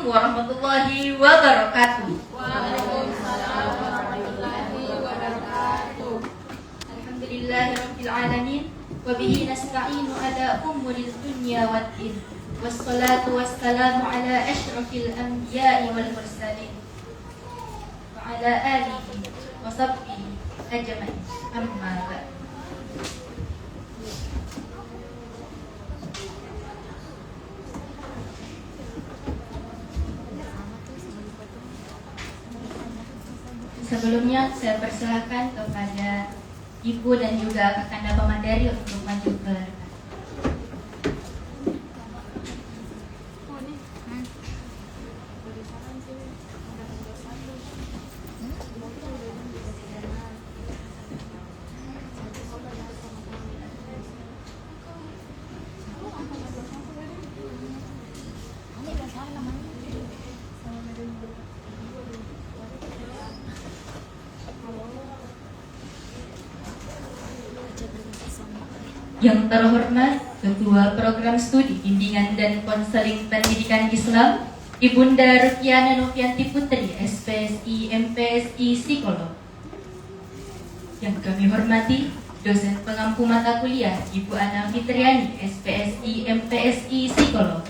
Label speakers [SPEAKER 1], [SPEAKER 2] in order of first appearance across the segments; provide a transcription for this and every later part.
[SPEAKER 1] warahmatullahi wabarakatuh.
[SPEAKER 2] Waalaikumsalam warahmatullahi wabarakatuh.
[SPEAKER 1] Alhamdulillahirabbil alamin wa bihi nasta'inu ala umuril dunya waddin. Wassalatu wassalamu ala asyrafil anbiya'i wal mursalin wa ala alihi wa sahbihi ajma'in. Amma ba'd. Sebelumnya saya persilakan kepada Ibu dan juga Kakanda Pamandari untuk maju ke depan. Yang terhormat Ketua Program Studi Bimbingan dan Konseling Pendidikan Islam Ibunda Rukiana Novianti Putri, SPSI MPSI Psikolog. Yang kami hormati dosen pengampu mata kuliah Ibu Ana Fitriani, SPSI MPSI Psikolog.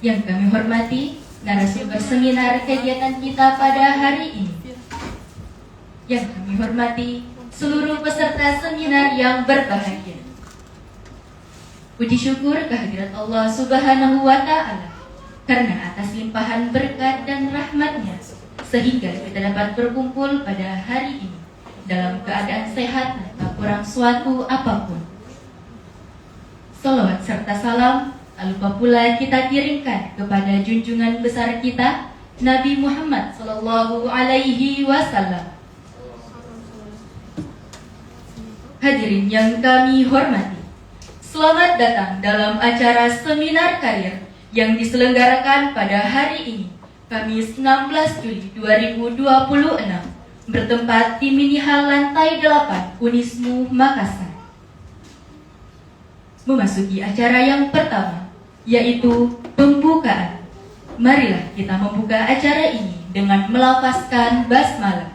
[SPEAKER 1] Yang kami hormati narasumber seminar kegiatan kita pada hari ini. Yang kami hormati seluruh peserta seminar yang berbahagia. Puji syukur kehadirat Allah Subhanahu wa Ta'ala karena atas limpahan berkat dan rahmatnya sehingga kita dapat berkumpul pada hari ini dalam keadaan sehat tanpa kurang suatu apapun. Salawat serta salam tak lupa pula kita kirimkan kepada junjungan besar kita Nabi Muhammad sallallahu alaihi wasallam. Hadirin yang kami hormati, selamat datang dalam acara seminar karir yang diselenggarakan pada hari ini, Kamis 16 Juli 2026, bertempat di Mini Hall lantai 8 Unismu Makassar. Memasuki acara yang pertama, yaitu pembukaan. Marilah kita membuka acara ini dengan melafazkan basmalah.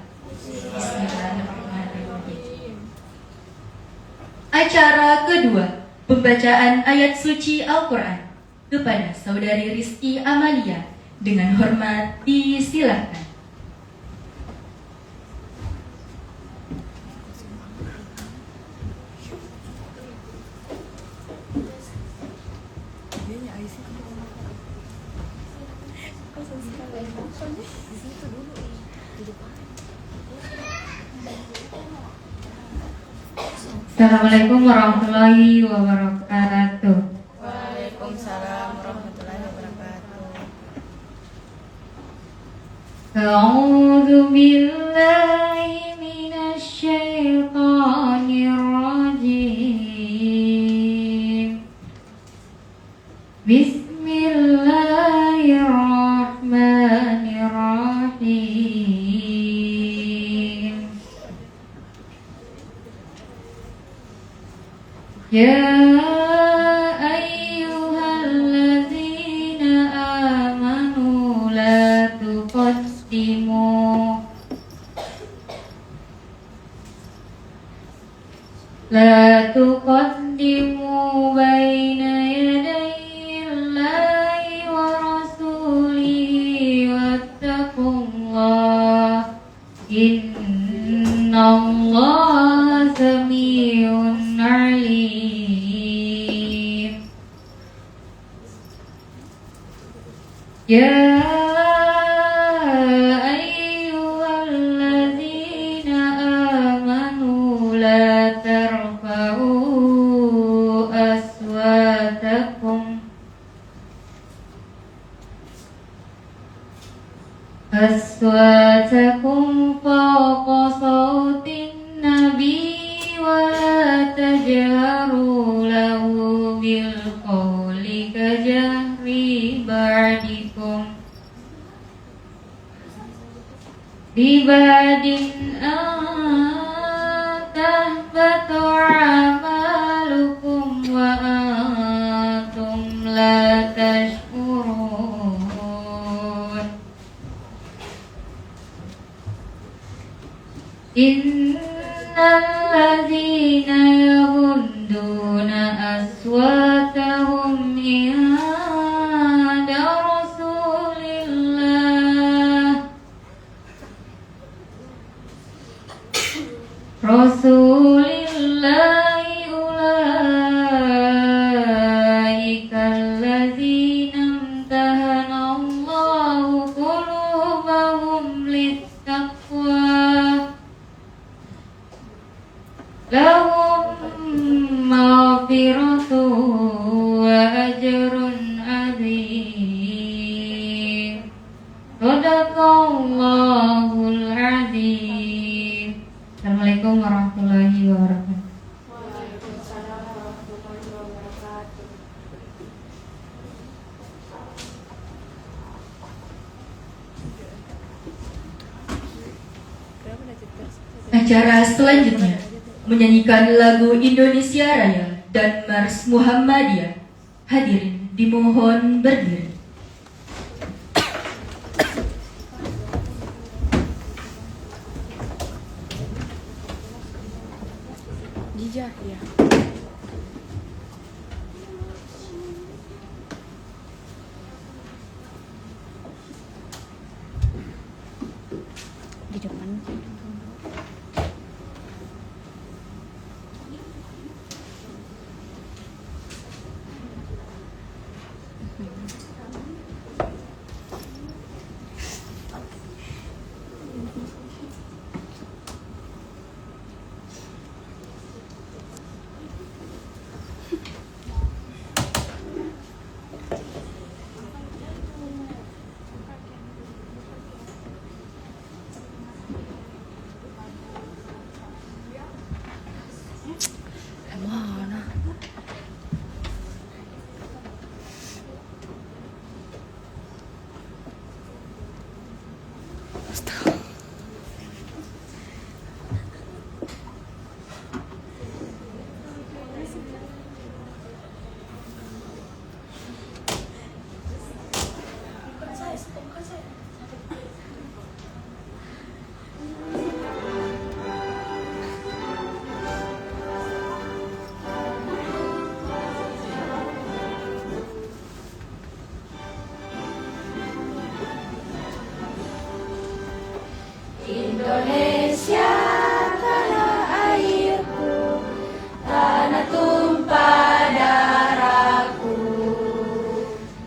[SPEAKER 1] Bismillahirrahmanirrahim. Acara kedua, pembacaan ayat suci Al-Quran kepada Saudari Rizky Amalia. Dengan hormat disilakan. Assalamualaikum warahmatullahi wabarakatuh.
[SPEAKER 2] Waalaikumsalam warahmatullahi wabarakatuh.
[SPEAKER 1] A'udzu billahi minasy syaithanir rajim. Bismillahirrahmanirrahim. Ya ayyuhalladzina amanu la tuqaddimu baina yadayillahi wa rasulihi wattaqullah innallaha sami'un alim. Ya ayyuhalladzina amanu la tarfa'u aswatakum fawqa sawtin nabi wa la tajharu lahu bil qawli kajahri ba'dikum bibadin tahbatu amalukum wa antum la tashkurun. Innalladzina yaghunduna aswatahum inda Rasulillahi ulaika alladzina imtahana Allahu qulubahum littaqwa lahum maghfiratun wa ajrun azim. Sadaqallahul azim. Assalamualaikum warahmatullahi wabarakatuh.
[SPEAKER 2] Waalaikumsalam warahmatullahi wabarakatuh.
[SPEAKER 1] Acara selanjutnya menyanyikan lagu Indonesia Raya dan Mars Muhammadiyah. Hadirin dimohon berdiri.
[SPEAKER 2] Jijah ya. Di depan. Mana? Indonesia tanah airku, tanah tumpah darahku.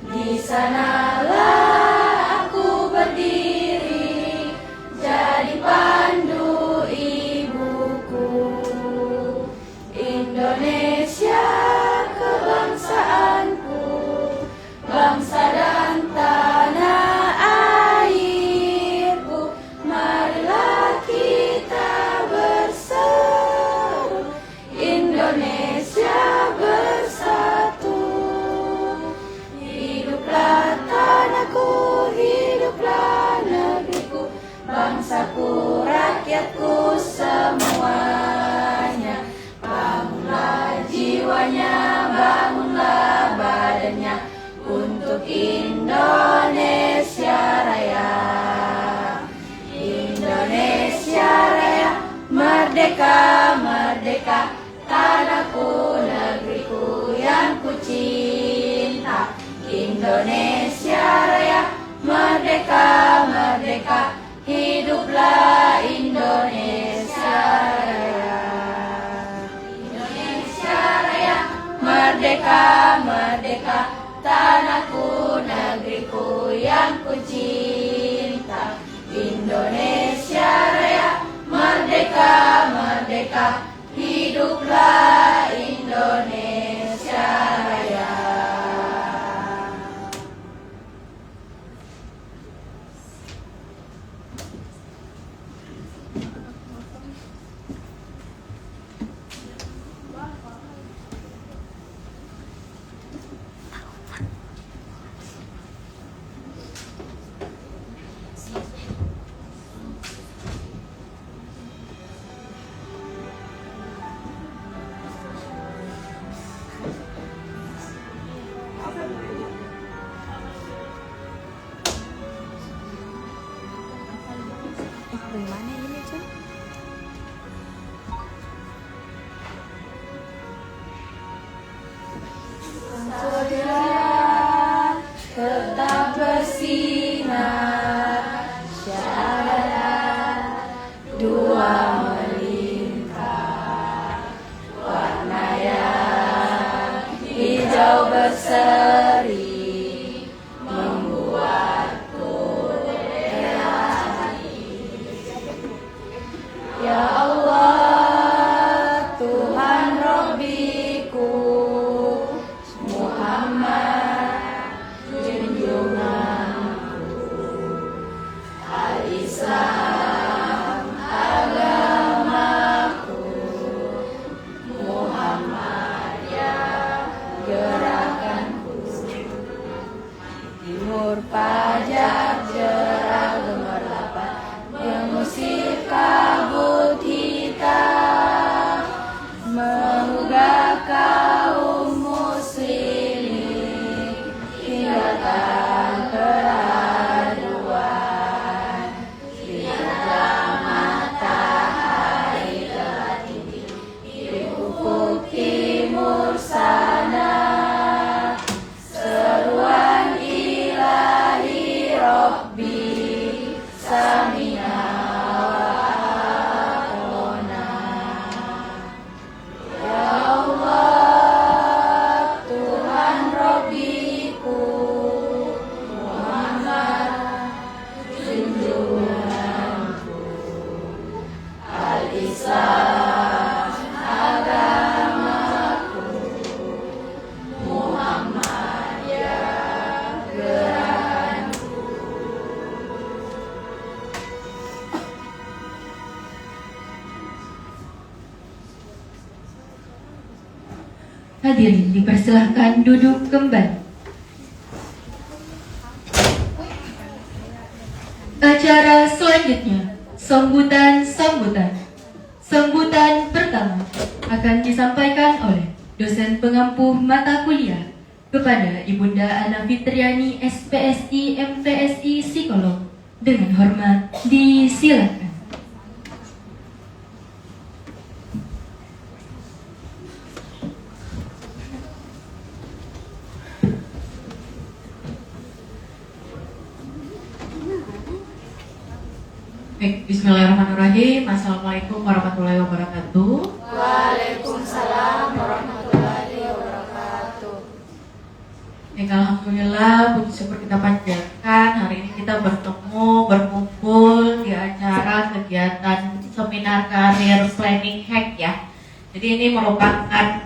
[SPEAKER 2] Di sanalah aku berdiri, jadi pandu ibuku. Indonesia kebangsaanku, bangsa dan tanah airku. Marilah kita berseru, Indonesia bersatu. Hiduplah tanahku, hiduplah negeriku, bangsaku, rakyatku semuanya. Bangunlah jiwanya, bangunlah badannya untuk Indonesia Raya. Indonesia Raya, merdeka, merdeka, tanahku, negeriku yang ku cinta. Indonesia Raya, merdeka, merdeka, hiduplah Indonesia Raya. Indonesia Raya, merdeka, merdeka, tanahku, negeriku yang ku cinta. Indonesia Raya, merdeka, merdeka, hiduplah Indonesia Raya. Dari mana ini, Cun? Timur fajar cerah gemerlapan, mengusir kabut hitam, menggugah kaum muslimin, tinggalkan keraduan. Lihatlah matahari telah tinggi di ufuk timur sana, seruan ilahi Rabbi Samina wa Atona. Ya Allah, Tuhan Rabbiku, Muhammad junjunganku, Al-Islam agamaku, Muhammad ya gerakanku.
[SPEAKER 1] Hadirin dipersilahkan duduk kembali. Acara selanjutnya, sambutan. Sambutan pertama akan disampaikan oleh dosen pengampu mata kuliah kepada Ibunda Ana Fitriani SPSI MPSI Psikolog. Dengan hormat disilakan.
[SPEAKER 3] Baik, bismillahirrahmanirrahim. Assalamualaikum warahmatullahi wabarakatuh.
[SPEAKER 2] Waalaikumsalam warahmatullahi wabarakatuh.
[SPEAKER 3] Baik, alhamdulillah, puji syukur kita panjatkan. Hari ini kita berkumpul di acara kegiatan seminar karir planning hack ya. Jadi ini merupakan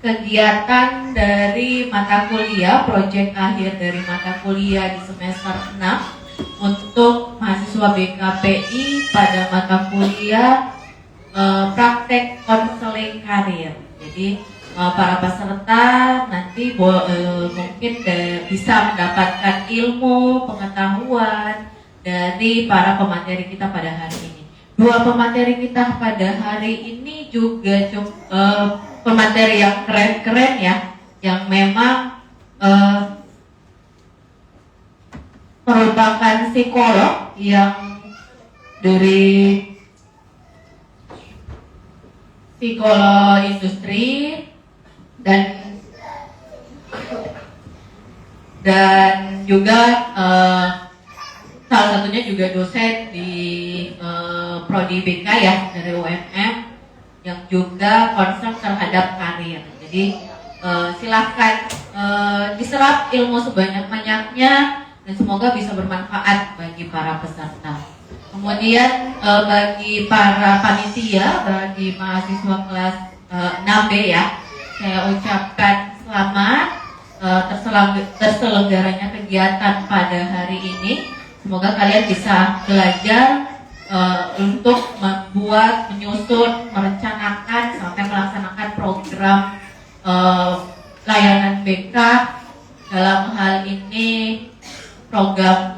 [SPEAKER 3] kegiatan dari mata kuliah, proyek akhir dari mata kuliah di semester 6 untuk mahasiswa BKPI pada mata kuliah praktek konseling karir. Jadi para peserta nanti mungkin bisa mendapatkan ilmu, pengetahuan dari para pemateri kita pada hari ini. Dua pemateri kita pada hari ini juga pemateri yang keren-keren ya, yang memang merupakan psikolog yang dari psikolog industri dan juga salah satunya juga dosen di Prodi BK ya dari UMM yang juga concern terhadap karir. Jadi silahkan diserap ilmu sebanyak-banyaknya dan semoga bisa bermanfaat bagi para peserta. Kemudian bagi para panitia, bagi mahasiswa kelas 6B ya, saya ucapkan selamat terselenggaranya kegiatan pada hari ini. Semoga kalian bisa belajar untuk membuat, menyusun, merencanakan sampai melaksanakan program layanan BK dalam hal ini program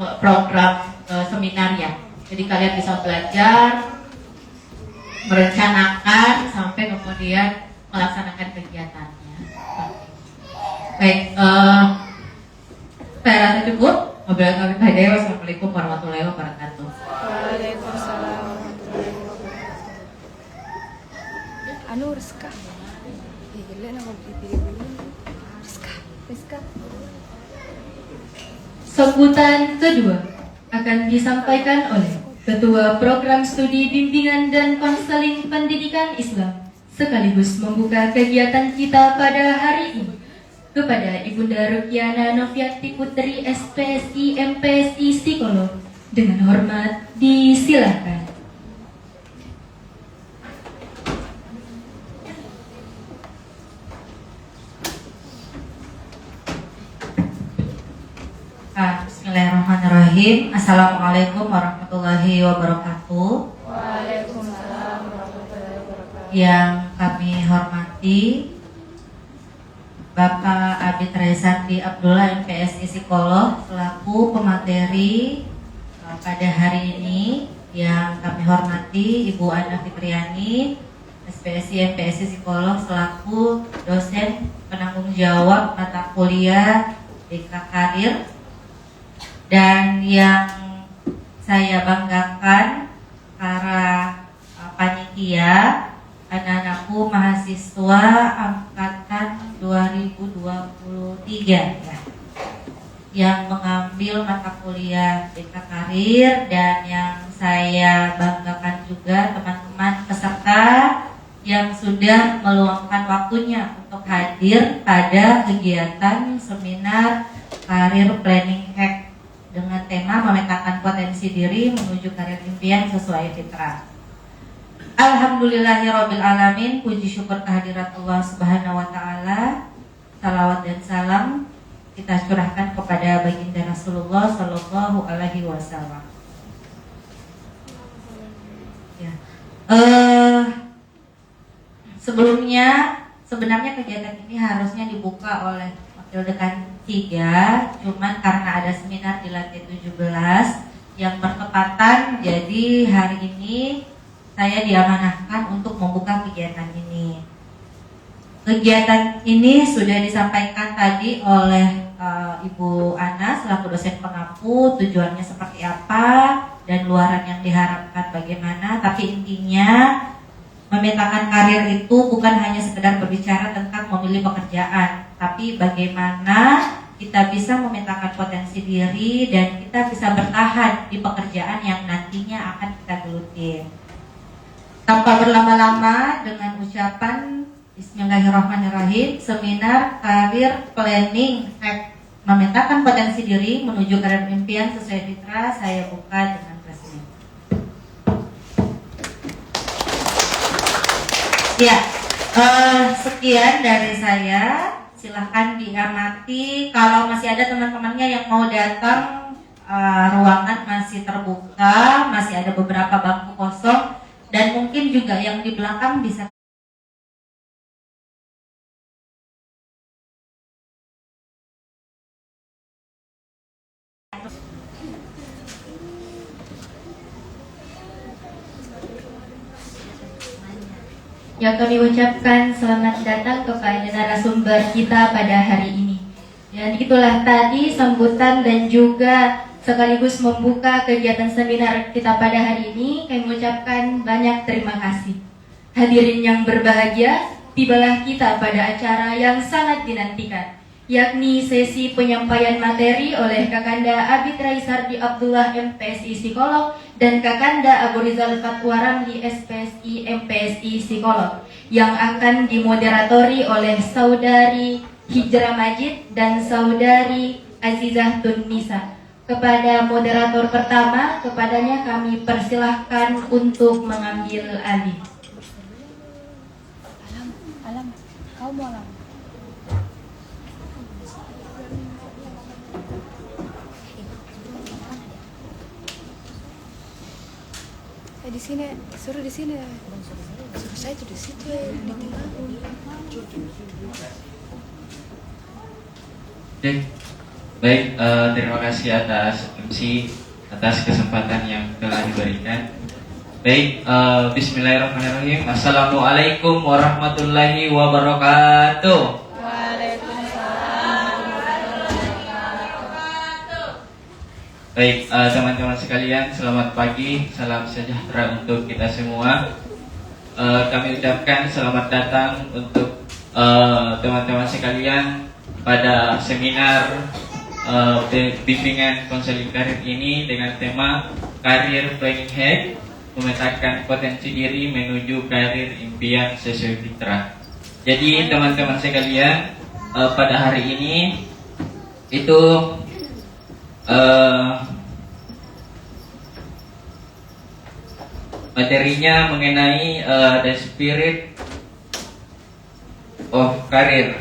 [SPEAKER 3] seminar ya. Jadi kalian bisa belajar, merencanakan sampai kemudian melaksanakan kegiatannya. Baik, saya rasa cukup. Wassalamualaikum warahmatullahi wabarakatuh.
[SPEAKER 2] Waalaikumsalam warahmatullahi wabarakatuh. Anu Rizka. Gila nama pilih Rizka.
[SPEAKER 1] Sambutan kedua akan disampaikan oleh Ketua Program Studi Bimbingan dan Konseling Pendidikan Islam sekaligus membuka kegiatan kita pada hari ini kepada Ibunda Rukiana Noviati Putri SPSI MPSI Psikolog. Dengan hormat disilakan.
[SPEAKER 4] Bismillahirrahmanirrahim. Assalamualaikum warahmatullahi wabarakatuh.
[SPEAKER 2] Waalaikumsalam warahmatullahi wabarakatuh.
[SPEAKER 4] Yang kami hormati Bapak Abid Raisardi Abdullah MPSI Psikolog selaku pemateri pada hari ini. Yang kami hormati Ibu Ana Fitriani, SPSI MPSI Psikolog selaku dosen penanggung jawab mata kuliah BK Karir. Dan yang saya banggakan para panitia, anak-anakku mahasiswa angkatan 2023 ya, yang mengambil mata kuliah BK Karir. Dan yang saya banggakan juga teman-teman peserta yang sudah meluangkan waktunya untuk hadir pada kegiatan seminar Career Planning Hack dengan tema memetakan potensi diri menuju karir impian sesuai fitrah. Alhamdulillahirabbil alamin, puji syukur kehadirat Allah Subhanahu wa taala. Salawat dan salam kita curahkan kepada baginda Rasulullah sallallahu alaihi wasallam. Ya. Sebelumnya sebenarnya kegiatan ini harusnya dibuka oleh Wakil Dekan 3, cuman karena ada seminar di lantai 17 yang bertepatan, jadi hari ini saya diamanahkan untuk membuka kegiatan ini. Kegiatan ini sudah disampaikan tadi oleh Ibu Ana selaku dosen pengampu, tujuannya seperti apa dan luaran yang diharapkan bagaimana. Tapi intinya memetakan karir itu bukan hanya sekedar berbicara tentang memilih pekerjaan, tapi bagaimana kita bisa memetakan potensi diri dan kita bisa bertahan di pekerjaan yang nantinya akan kita geluti. Tanpa berlama-lama, dengan ucapan Bismillahirrahmanirrahim, seminar Career Planning Hack memetakan potensi diri menuju karir impian sesuai fitrah saya buka dengan resmi. Ya, sekian dari saya. Silahkan diamati. Kalau masih ada teman-temannya yang mau datang, ruangan masih terbuka, masih ada beberapa bangku kosong, dan mungkin juga yang di belakang bisa.
[SPEAKER 1] Yang kami ucapkan selamat datang kepada narasumber kita pada hari ini. Dan itulah tadi sambutan dan juga sekaligus membuka kegiatan seminar kita pada hari ini. Kami mengucapkan banyak terima kasih. Hadirin yang berbahagia, tibalah kita pada acara yang sangat dinantikan, yakni sesi penyampaian materi oleh Kakanda Abid Raisardi Abdullah MPSI Psikolog dan Kakanda Abu Rizal Fatwa Ramli SPSI MPSI Psikolog, yang akan dimoderatori oleh Saudari Hijrah Majid dan Saudari Azizah Tunnisa. Kepada moderator pertama, kepadanya kami persilahkan untuk mengambil alih.
[SPEAKER 2] Alam, kau mau alam? Di sini, suruh di sini. Suruh saya tuh di situ ya, di tengah.
[SPEAKER 5] Oke, baik. Terima kasih atas MC, atas kesempatan yang telah diberikan. Baik, Bismillahirrahmanirrahim. Assalamualaikum warahmatullahi wabarakatuh. Baik, teman-teman sekalian, selamat pagi, salam sejahtera untuk kita semua. Kami ucapkan selamat datang untuk teman-teman sekalian pada seminar bimbingan konseling karir ini dengan tema Career Planning Hack, memetakan potensi diri menuju karir impian sesuai fitrah. Jadi teman-teman sekalian, pada hari ini itu materinya mengenai the spirit of career.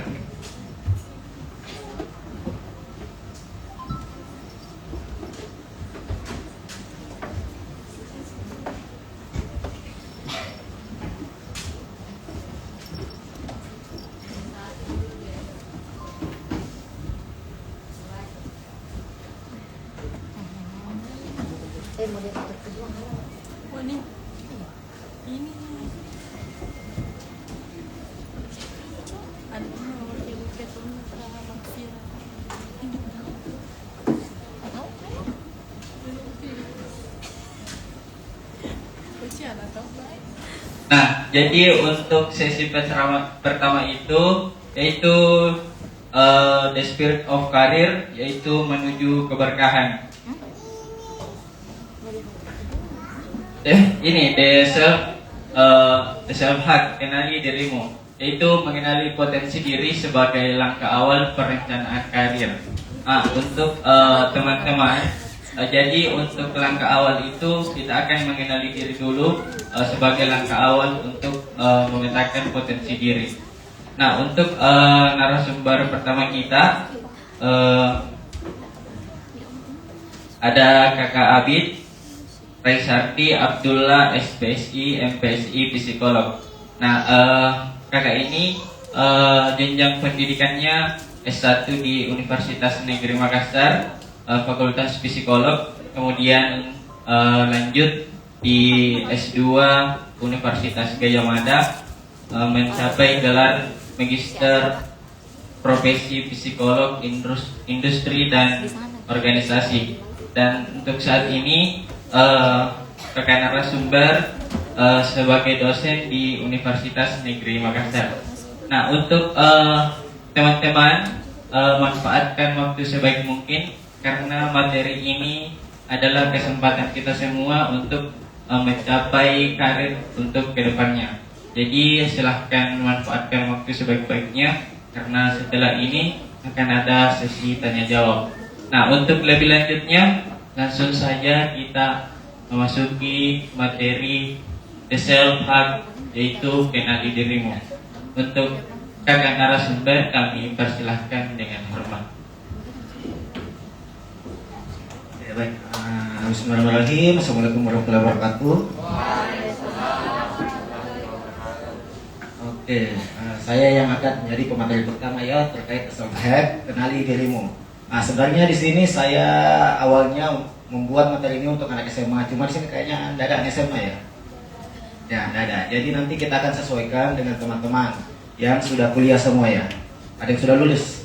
[SPEAKER 5] Nah, jadi untuk sesi penceramah pertama itu yaitu the spirit of career, yaitu menuju keberkahan. Ini the self hack, kenali dirimu, yaitu mengenali potensi diri sebagai langkah awal perencanaan karir. Nah, untuk teman-teman, jadi untuk langkah awal itu kita akan mengenali diri dulu sebagai langkah awal untuk memetakan potensi diri. Nah, untuk narasumber pertama kita ada Kakak Abid Raisarti Abdullah, SPSI, MPSI, psikolog. Nah, kakak ini jenjang pendidikannya S1 di Universitas Negeri Makassar, Fakultas Psikolog, kemudian lanjut di S2 Universitas Gadjah Mada, mencapai gelar Magister Profesi Psikolog Industri dan Organisasi. Dan untuk saat ini kakak narasumber sebagai dosen di Universitas Negeri Makassar. Nah, untuk teman-teman manfaatkan waktu sebaik mungkin, karena materi ini adalah kesempatan kita semua untuk mencapai karir untuk kedepannya. Jadi silahkan manfaatkan waktu sebaik-baiknya, karena setelah ini akan ada sesi tanya jawab. Nah, untuk lebih lanjutnya langsung saja kita memasuki materi The Self Hack, yaitu kenali dirimu. Untuk kakak narasumber kami persilahkan dengan hormat.
[SPEAKER 6] Ya, baik. Bismillahirrahmanirrahim. Assalamualaikum warahmatullahi wabarakatuh. Oke, saya yang akan menjadi pemateri pertama ya terkait self hack, kenali dirimu. Nah, sebenarnya di sini saya awalnya membuat materi ini untuk anak SMA, cuma di sini kayaknya tidak ada anak SMA ya. Ya, tidak ada. Jadi nanti kita akan sesuaikan dengan teman-teman yang sudah kuliah semua ya. Ada yang sudah lulus?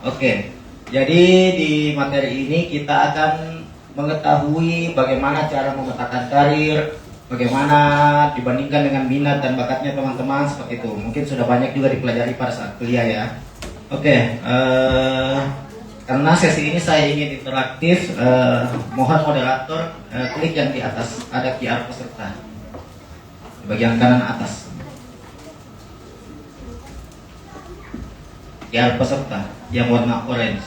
[SPEAKER 6] Oke. Jadi di materi ini kita akan mengetahui bagaimana cara memetakan karir, bagaimana dibandingkan dengan minat dan bakatnya teman-teman, seperti itu. Mungkin sudah banyak juga dipelajari pada saat kuliah ya. Oke, karena sesi ini saya ingin interaktif, mohon moderator klik yang di atas, ada QR peserta di bagian kanan atas. QR peserta yang warna orange.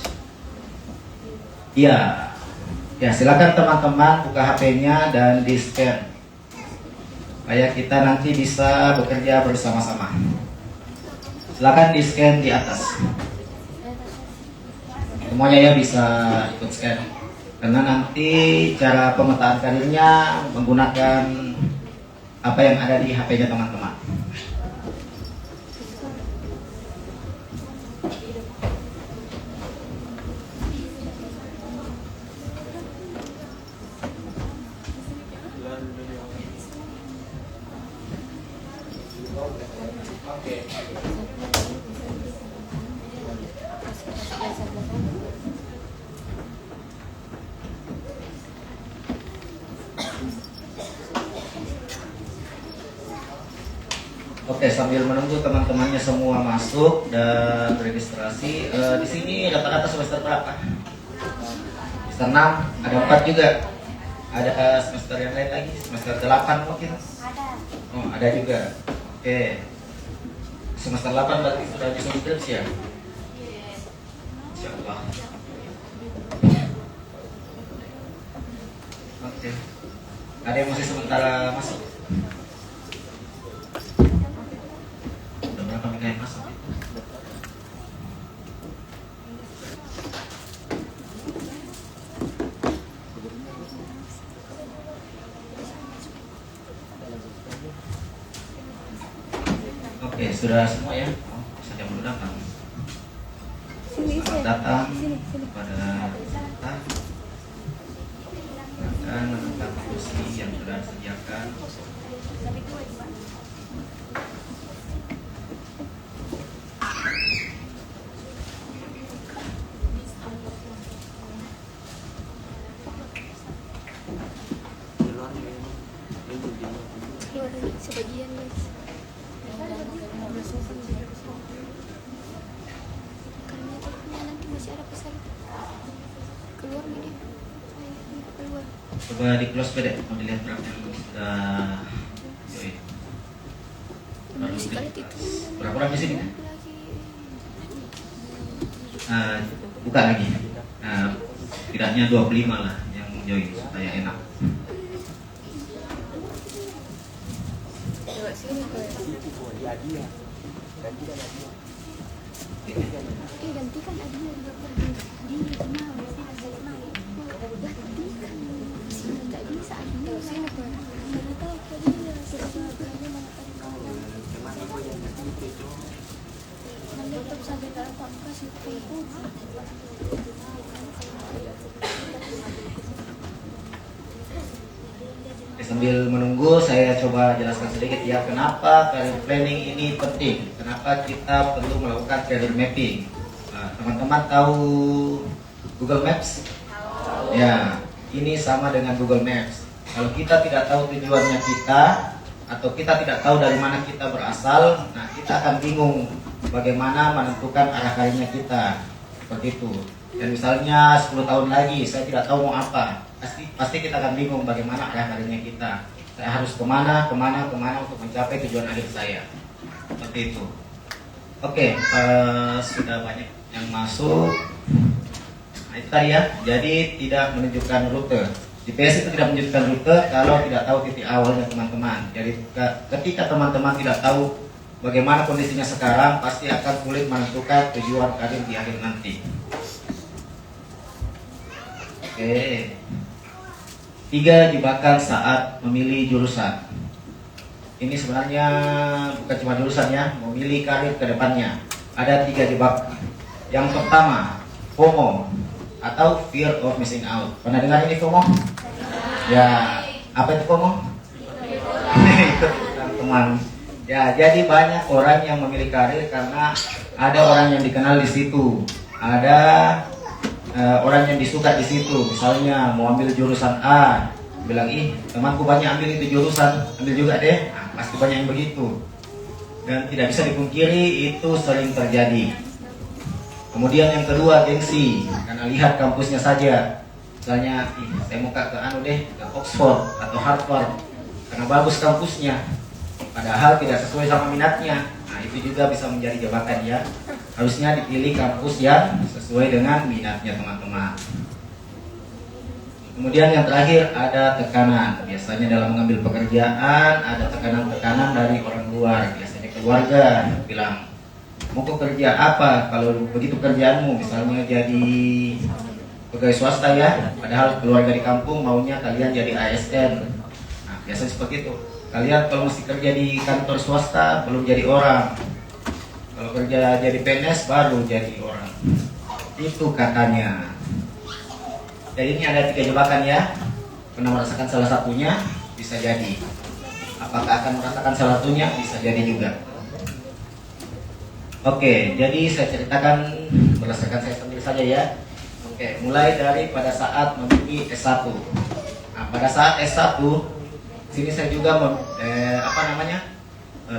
[SPEAKER 6] Ya, silakan teman-teman buka HP-nya dan di scan supaya kita nanti bisa bekerja bersama-sama. Silakan di scan di atas. Semuanya ya bisa ikut scan. Karena nanti cara pemetaan karirnya menggunakan apa yang ada di HP-nya teman-teman. Oke, sambil menunggu teman-temannya semua masuk dan registrasi, di sini rata-rata semester berapa? Semester 6, ada 4 juga. Ada semester yang lain lagi, semester 8 mungkin? Oh, ada juga. Oke. Semester 8 berarti sudah bisa skripsi ya? Insyaallah. Oke. Ada yang masih sementara masuk? Berapa minggu yang masuk? Oke, sudah semua ya? Saja belum datang. Selamat datang kepada kita. Coba di close beda, mau dilihat berapa yang sudah join. Berapa orang di sini? Buka lagi. Tidaknya 25 lah yang join supaya enak.
[SPEAKER 2] Lewat sini kok. Gantikan adanya di kenal nggak bisa adanya sini kok. Nggak tahu tadi hanya laptop saja tak kasih tahu.
[SPEAKER 6] Sambil menunggu, saya coba jelaskan sedikit ya kenapa career planning ini penting, kenapa kita perlu melakukan career mapping. Teman-teman tahu Google Maps? Ya, ini sama dengan Google Maps. Kalau kita tidak tahu tujuannya kita, atau kita tidak tahu dari mana kita berasal, nah kita akan bingung bagaimana menentukan arah karirnya kita. Seperti itu. Dan misalnya 10 tahun lagi saya tidak tahu mau apa, pasti kita akan bingung bagaimana arah karirnya kita. Saya harus kemana untuk mencapai tujuan akhir saya. Seperti itu. Oke, sudah banyak yang masuk. Nah itu tadi ya, jadi tidak menunjukkan rute. GPS itu tidak menunjukkan rute kalau tidak tahu titik awalnya teman-teman. Jadi ketika teman-teman tidak tahu bagaimana kondisinya sekarang, pasti akan sulit menentukan tujuan karir di akhir nanti. Oke. 3 jebakan saat memilih jurusan. Ini sebenarnya bukan cuma jurusan ya, memilih karir ke depannya. Ada 3 jebakan. Yang pertama, FOMO atau fear of missing out. Pernah dengar ini FOMO? Ya, apa itu FOMO? Ikut teman. Ya, jadi banyak orang yang memilih karir karena ada orang yang dikenal di situ. Ada orang yang disuka di situ. Misalnya mau ambil jurusan A, bilang temanku banyak ambil itu jurusan, ambil juga deh. Nah, pasti banyak yang begitu. Dan tidak bisa dipungkiri itu sering terjadi. Kemudian yang kedua, gengsi, karena lihat kampusnya saja. Misalnya, saya mau ke Oxford atau Harvard, karena bagus kampusnya. Padahal tidak sesuai sama minatnya. Nah, itu juga bisa menjadi jebakan ya. Harusnya dipilih kampus yang sesuai dengan minatnya teman-teman. Kemudian yang terakhir ada tekanan. Biasanya dalam mengambil pekerjaan ada tekanan-tekanan dari orang luar. Biasanya keluarga bilang, mau kerja apa? Kalau begitu kerjaanmu, misalnya jadi pegawai swasta ya, padahal keluarga di kampung maunya kalian jadi ASN. Nah, biasanya seperti itu. Kalian kalau mesti kerja di kantor swasta belum jadi orang. Kalau kerja jadi PNS baru jadi orang. Itu katanya. Jadi ini ada 3 jebakan ya. Pernah merasakan salah satunya? Bisa jadi. Apakah akan merasakan salah satunya? Bisa jadi juga. Oke, jadi saya ceritakan berdasarkan saya sendiri saja ya. Oke, mulai dari pada saat memilih S1. Nah, pada saat S1 sini saya juga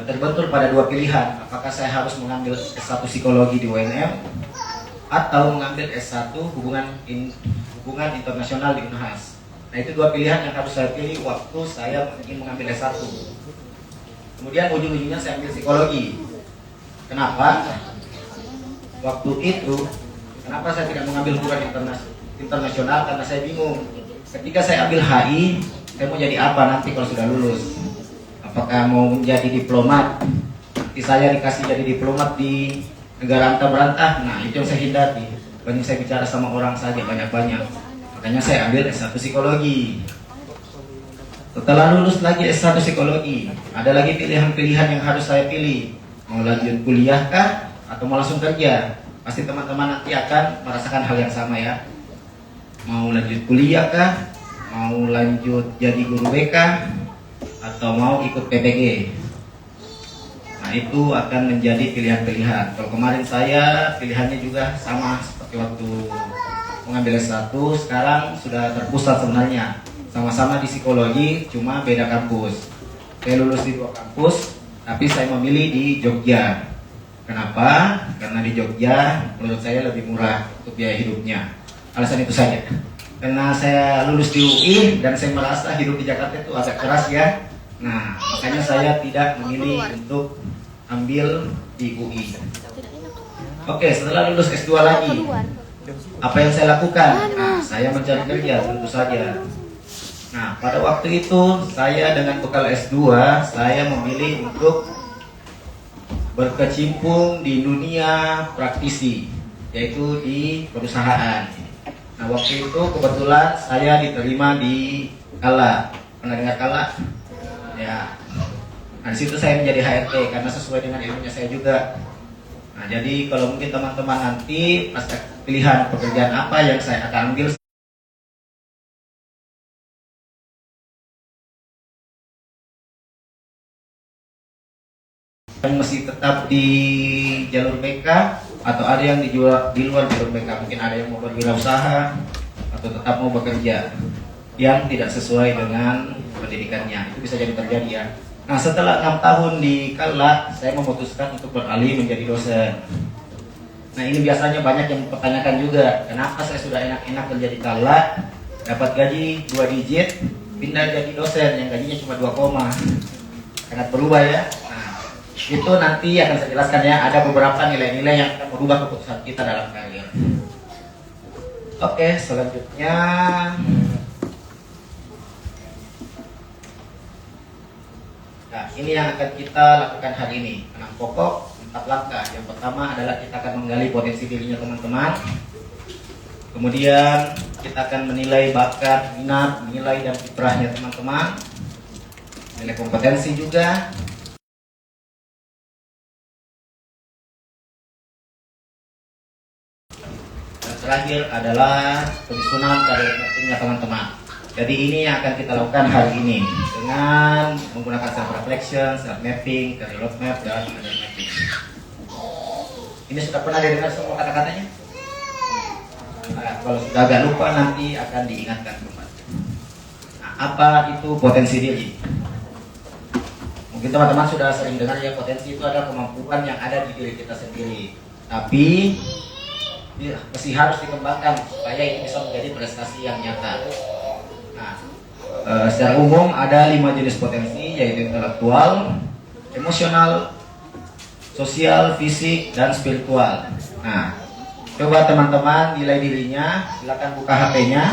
[SPEAKER 6] terbentur pada 2 pilihan. Apakah saya harus mengambil S1 psikologi di UNM atau mengambil S1 hubungan internasional di Unhas. Nah, itu 2 pilihan yang harus saya pilih waktu saya ingin mengambil S1. Kemudian ujung-ujungnya saya ambil psikologi. Kenapa? Waktu itu kenapa saya tidak mengambil hubungan internasional? Karena saya bingung. Ketika saya ambil HI, saya mau jadi apa nanti kalau sudah lulus? Apakah mau menjadi diplomat? Nanti saya dikasih jadi diplomat di negara antah berantah. Nah, itu yang saya hindari. Banyak saya bicara sama orang saja, banyak-banyak. Makanya saya ambil S1 psikologi. Setelah lulus lagi S1 psikologi, ada lagi pilihan-pilihan yang harus saya pilih. Mau lanjut kuliah kah? Atau mau langsung kerja? Pasti teman-teman nanti akan merasakan hal yang sama ya. Mau lanjut kuliah kah? Mau lanjut jadi guru BK? Atau mau ikut PPG? Nah, itu akan menjadi pilihan-pilihan. Kalau kemarin saya pilihannya juga sama seperti waktu mengambil S1. Sekarang sudah terpusat sebenarnya. Sama-sama di psikologi, cuma beda kampus. Saya lulus di 2 kampus, tapi saya memilih di Jogja. Kenapa? Karena di Jogja menurut saya lebih murah untuk biaya hidupnya. Alasan itu saja. Karena saya lulus di UI dan saya merasa hidup di Jakarta itu agak keras ya. Nah, makanya saya tidak memilih untuk ambil di UI. Oke, setelah lulus S2 lagi, apa yang saya lakukan? Nah, saya mencari kerja tentu saja. Nah, pada waktu itu saya dengan bekal S2, saya memilih untuk berkecimpung di dunia praktisi, yaitu di perusahaan. Nah, waktu itu kebetulan saya diterima di Kala. Pernah dengar Kala? Ya. Nah, di situ saya menjadi HRD karena sesuai dengan ilmunya saya juga. Nah, jadi kalau mungkin teman-teman nanti pas pilihan pekerjaan apa yang saya akan ambil, yang masih tetap di jalur BK atau ada yang di luar jalur BK, mungkin ada yang mau berwirausaha atau tetap mau bekerja yang tidak sesuai dengan pendidikannya, itu bisa jadi terjadi ya. Nah, setelah 6 tahun di Kala, saya memutuskan untuk beralih menjadi dosen. Nah, ini biasanya banyak yang mempertanyakan juga, kenapa saya sudah enak-enak kerja di Kala, dapat gaji 2 digit, pindah jadi dosen yang gajinya cuma 2 koma. Sangat berubah ya. Nah, itu nanti akan saya jelaskan ya, ada beberapa nilai-nilai yang akan merubah keputusan kita dalam karir. Oke, selanjutnya nah, ini yang akan kita lakukan hari ini. 6 pokok, 4 langkah. Yang pertama adalah kita akan menggali potensi dirinya teman-teman. Kemudian kita akan menilai bakat, minat, nilai dan kiprahnya teman-teman. Nilai kompetensi juga. Dan terakhir adalah penyusunan karir mappingnya teman-teman. Jadi ini yang akan kita lakukan hari ini dengan menggunakan self reflection, self mapping, career roadmap dan career mapping. Ini sudah pernah didengar semua kata-katanya? Nah, kalau sudah agak lupa nanti akan diingatkan kembali. Nah, apa itu potensi diri? Mungkin teman-teman sudah sering dengar ya, potensi itu adalah kemampuan yang ada di diri kita sendiri. Tapi masih harus dikembangkan supaya ini bisa menjadi prestasi yang nyata. Nah, secara umum ada 5 jenis potensi, yaitu intelektual, emosional, sosial, fisik, dan spiritual. Nah, coba teman-teman nilai dirinya, silakan buka HP-nya,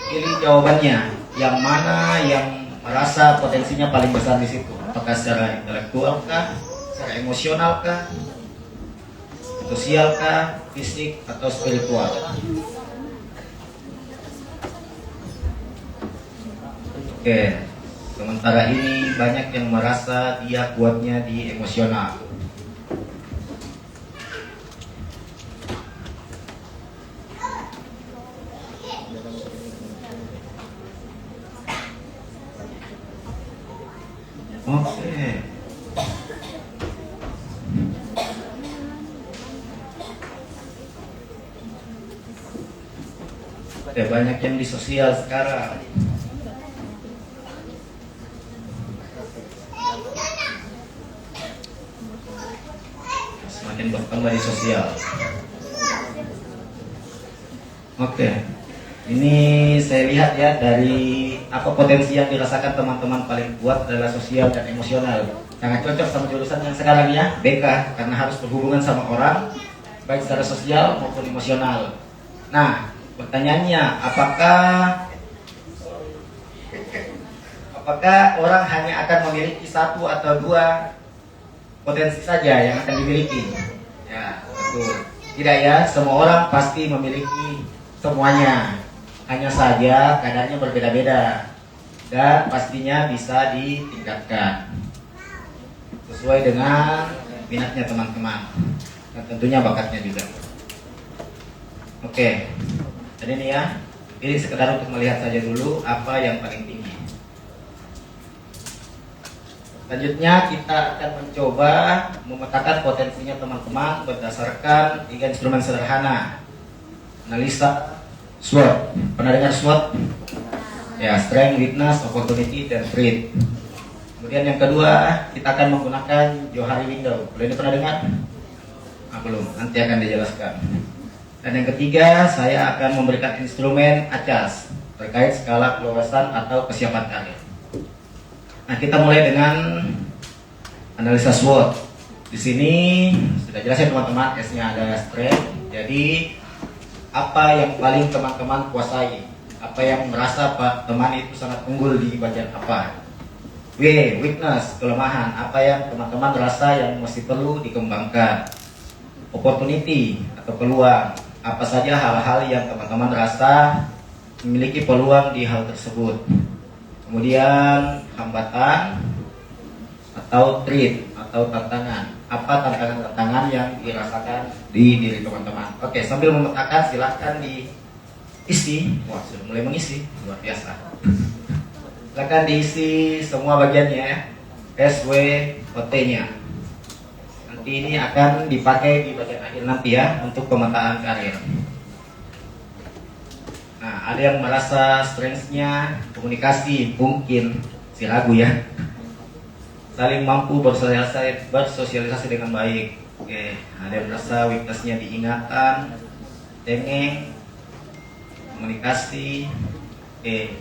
[SPEAKER 6] pilih jawabannya, yang mana yang merasa potensinya paling besar di situ. Apakah secara intelektual kah, secara emosional kah, sosial kah, fisik, atau spiritual? Oke, sementara ini banyak yang merasa dia kuatnya di emosional. Oke. Oke, banyak yang di sosial sekarang. Semakin bertambah di sosial. Oke, ini saya lihat ya dari apa potensi yang dirasakan teman-teman paling kuat adalah sosial dan emosional. Sangat cocok sama jurusan yang sekarang ya, BK, karena harus berhubungan sama orang, baik secara sosial maupun emosional. Nah, pertanyaannya, apakah orang hanya akan memiliki 1 atau 2 potensi saja yang akan dimiliki? Ya, betul. Tidak ya, semua orang pasti memiliki semuanya. Hanya saja kadarnya berbeda-beda dan pastinya bisa ditingkatkan sesuai dengan minatnya teman-teman dan tentunya bakatnya juga. Oke, jadi ini ya, ini sekedar untuk melihat saja dulu apa yang paling tinggi. Selanjutnya kita akan mencoba memetakan potensinya teman-teman berdasarkan 3 instrumen sederhana. Analisa SWOT. Pernah dengar SWOT? Ya, strength, weakness, opportunity, dan threat. Kemudian yang kedua, kita akan menggunakan Johari Window. Kalau ini pernah dengar? Nah, belum, nanti akan dijelaskan. Dan yang ketiga, saya akan memberikan instrumen ACAS terkait skala keluasan atau kesiapan karir. Nah, kita mulai dengan analisa SWOT. Di sini sudah jelas ya teman-teman, S-nya ada strength. Jadi apa yang paling teman-teman kuasai? Apa yang merasa Pak teman itu sangat unggul di bagian apa? W, weakness, kelemahan. Apa yang teman-teman merasa yang masih perlu dikembangkan? Opportunity atau peluang. Apa saja hal-hal yang teman-teman rasa memiliki peluang di hal tersebut. Kemudian hambatan atau threat atau tantangan. Apa tantangan-tantangan yang dirasakan di diri teman-teman. Oke, sambil memetakan silahkan diisi. Wah, sudah mulai mengisi, luar biasa. Silahkan diisi semua bagiannya, SWOT-nya. Nanti ini akan dipakai di bagian akhir nanti ya, untuk pemetaan karir. Nah, ada yang merasa strength-nya komunikasi, mungkin si ragu ya. Saling mampu bersosialisasi dengan baik. Oke, ada yang merasa weakness-nya diingatan, cengeng, komunikasi. Oke.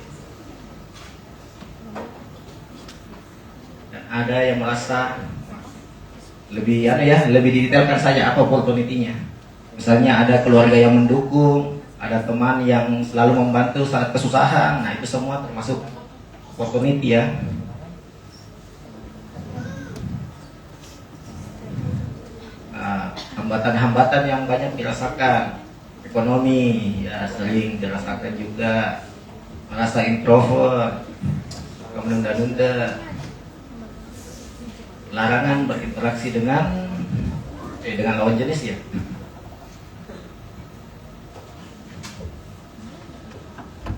[SPEAKER 6] Dan ada yang merasa lebih didetailkan saja apa opportunity-nya. Misalnya ada keluarga yang mendukung, ada teman yang selalu membantu saat kesusahan. Nah, itu semua termasuk opportunity ya. Hambatan-hambatan yang banyak dirasakan, ekonomi ya sering dirasakan juga, merasa introvert, menunda-nunda, larangan berinteraksi dengan lawan jenis ya.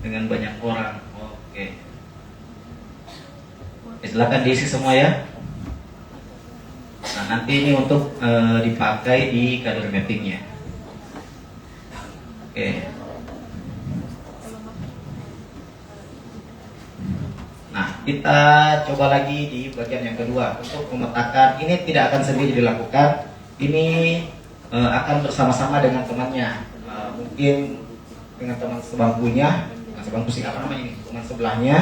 [SPEAKER 6] Dengan banyak orang. Oke. Silakan diisi semua ya. Nah, nanti ini untuk dipakai di kader mappingnya. Oke. Nah, kita coba lagi di bagian yang kedua untuk memetakan. Ini tidak akan sendiri dilakukan. Ini akan bersama-sama dengan temannya. Mungkin dengan teman sebangkunya, sebangku sih apa namanya ini, teman sebelahnya.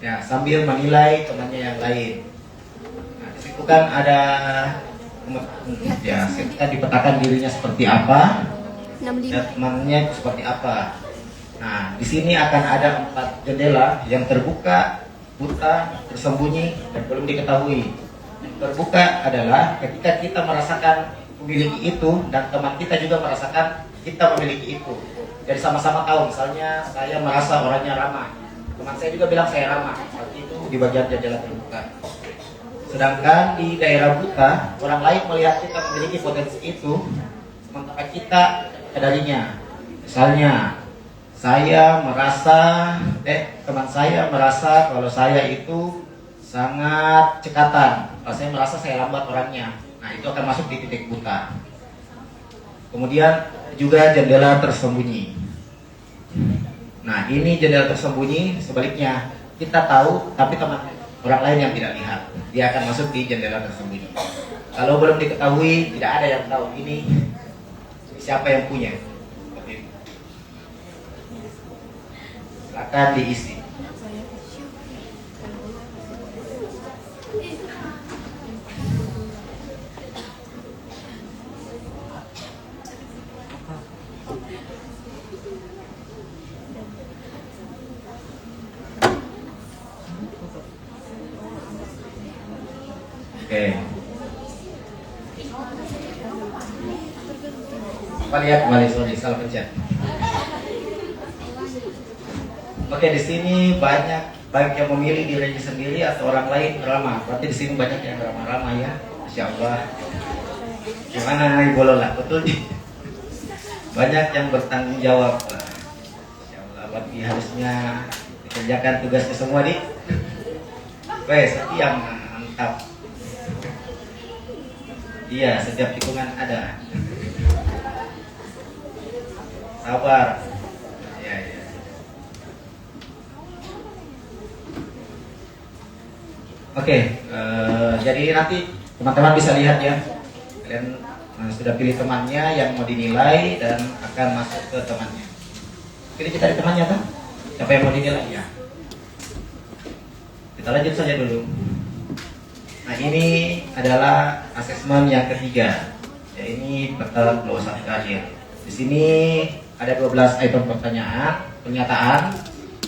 [SPEAKER 6] Ya, sambil menilai temannya yang lain. Itu kan ada ya, kita dipetakan dirinya seperti apa dan temannya seperti apa. Nah, di sini akan ada 4 jendela yang terbuka, buta, tersembunyi, dan belum diketahui. Terbuka adalah ketika kita merasakan memiliki itu dan teman kita juga merasakan kita memiliki itu. Jadi sama-sama tahu, misalnya saya merasa orangnya ramah, teman saya juga bilang saya ramah. Seperti itu di bagian jendela terbuka. Sedangkan di daerah buta, orang lain melihat kita memiliki potensi itu, sementara kita menyadarinya. Misalnya, teman saya merasa kalau saya itu sangat cekatan, kalau saya merasa saya lambat orangnya. Nah, itu akan masuk di titik buta. Kemudian juga jendela tersembunyi. Nah, ini jendela tersembunyi, sebaliknya kita tahu, tapi orang lain yang tidak lihat, dia akan masuk di jendela tersembunyi. Kalau belum diketahui, tidak ada yang tahu ini siapa yang punya. Silakan diisi. Oke. Lihat kembali, sorry, salah pencet. Oke, di sini baik yang memilih dirinya sendiri atau orang lain ramah. Berarti di sini banyak yang ramah-ramah ya. Masya Allah. Gimana Ibu Lola? Betul nih. Banyak yang bertanggung jawab. Masya Allah, berarti harusnya dikerjakan tugasnya semua nih. Wes, yang mantap. Iya, setiap tikungan ada. Sabar. Ya. Oke, jadi nanti teman-teman bisa lihat ya. Kalian sudah pilih temannya yang mau dinilai dan akan masuk ke temannya. Pilih kita di temannya kan? Siapa yang mau dinilai ya? Kita lanjut saja dulu. Nah, ini adalah asesmen yang ketiga. Ya, ini peta pelulusan karir. Di sini ada 12 item pertanyaan, pernyataan.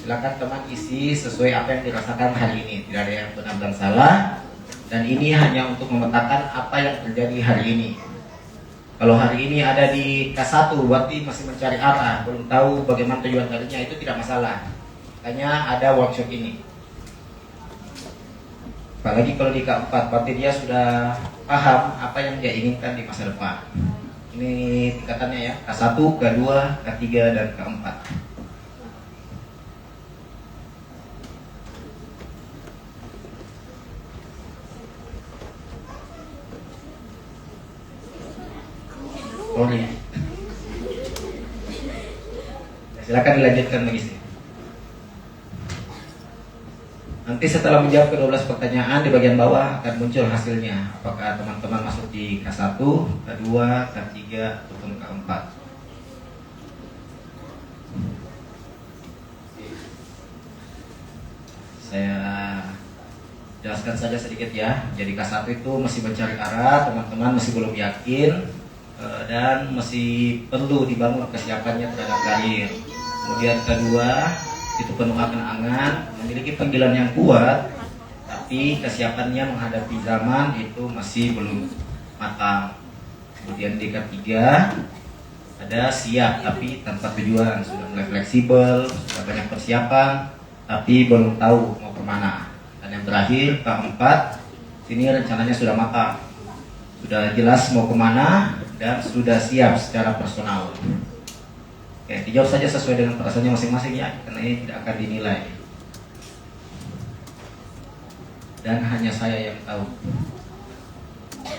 [SPEAKER 6] Silakan teman isi sesuai apa yang dirasakan hari ini. Tidak ada yang benar dan salah. Dan ini hanya untuk memetakan apa yang terjadi hari ini. Kalau hari ini ada di K1, berarti masih mencari arah, belum tahu bagaimana tujuan harinya, itu tidak masalah. Makanya ada workshop ini. Apalagi kalau di K4, berarti dia sudah paham apa yang dia inginkan di masa depan. Ini tingkatannya ya, K1, K2, K3, dan K4. Sorry. Silakan dilanjutkan mengisi. Nanti setelah menjawab ke-12 pertanyaan di bagian bawah akan muncul hasilnya. Apakah teman-teman masuk di K1, K2, K3, ataupun K4. Saya jelaskan saja sedikit ya. Jadi K1 itu masih mencari arah, teman-teman masih belum yakin, dan masih perlu dibangun kesiapannya terhadap karir. Kemudian kedua, itu penuh angan-angan, memiliki panggilan yang kuat, tapi kesiapannya menghadapi zaman itu masih belum matang. Kemudian di ketiga, ada siap tapi tanpa tujuan, sudah mulai fleksibel, sudah banyak persiapan, tapi belum tahu mau kemana. Dan yang terakhir, keempat, sini rencananya sudah matang, sudah jelas mau kemana, dan sudah siap secara personal. Oke, dijawab saja sesuai dengan perasaannya masing-masing ya, karena ini tidak akan dinilai. Dan hanya saya yang tahu.